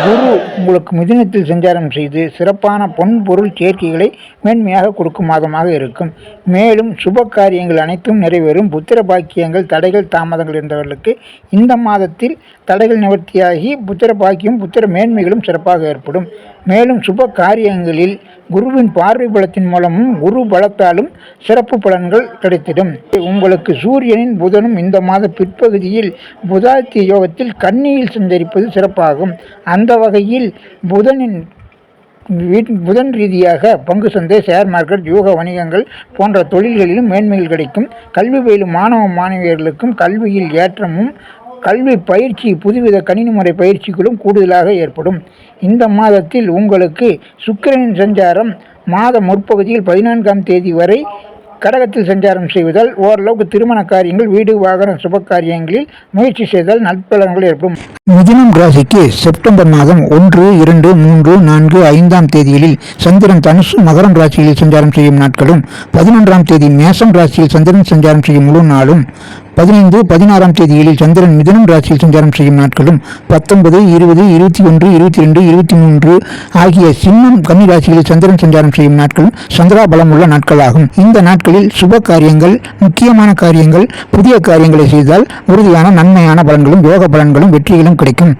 குரு உங்களுக்கு மிதுனத்தில் சஞ்சாரம் செய்து சிறப்பான பொன் பொருள் சேர்க்கைகளை மேன்மையாக கொடுக்கும் மாதமாக இருக்கும். மேலும் சுப காரியங்கள் அனைத்தும் நிறைவேறும். புத்திர பாக்கியங்கள் தடைகள் தாமதங்கள் இருந்தவர்களுக்கு இந்த மாதத்தில் தடைகள் நிவர்த்தியாகி புத்திர பாக்கியம் புத்திர மேன்மைகளும் சிறப்பாக ஏற்படும். மேலும் சுப காரியங்களில் குருவின் பார்வை பலத்தின் மூலமும் குரு பலத்தாலும் சிறப்பு பலன்கள் கிடைத்திடும். உங்களுக்கு சூரியனின் புதனும் இந்த மாத பிற்பகுதியில் புதாத்திய யோகத்தில் கன்னியில் சஞ்சரிப்பது சிறப்பாகும். அந்த வகையில் புதன் ரீதியாக பங்கு சந்தை, ஷேர் மார்க்கெட், யூக வணிகங்கள் போன்ற தொழில்களிலும் மேன்மைகள் கிடைக்கும். கல்வி பயிலும் மாணவ மாணவியர்களுக்கும் கல்வியில் ஏற்றமும் கல்வி பயிற்சி புதுவித கணினி முறை பயிற்சிகளும் கூடுதலாக ஏற்படும். இந்த மாதத்தில் உங்களுக்கு சுக்கிரனின் சஞ்சாரம் மாத முற்பகுதியில் 14ஆம் தேதி வரை கடகத்தில் சஞ்சாரம் செய்வதால் ஓரளவுக்கு திருமண காரியங்கள், வீடு வாகன சுப காரியங்களில் முயற்சி செய்தால் நற்பலன்கள் ஏற்படும். மிதுனம் ராசிக்கு செப்டம்பர் மாதம் 1, 2, 3, 4, 5ஆம் தேதிகளில் சந்திரன் தனுசு மகரம் ராசியில் சஞ்சாரம் செய்யும் நாட்களும், 11ஆம் தேதி மேசம் ராசியில் சந்திரன் சஞ்சாரம் செய்யும் முழு நாளும், 15, 16ஆம் தேதிகளில் சந்திரன் மிதுனம் ராசியில் சஞ்சாரம் செய்யும் நாட்களும், 19, 20, 21, 22, 23 ஆகிய சிம்மம் கன்னி ராசிகளில் சந்திரன் சஞ்சாரம் செய்யும் நாட்களும் சந்திரா பலம் உள்ள நாட்களாகும். இந்த நாட்களில் சுப காரியங்கள், முக்கியமான காரியங்கள், புதிய காரியங்களை செய்தால் உறுதியான நன்மையான பலன்களும் யோக பலன்களும் வெற்றிகளும் கிடைக்கும்.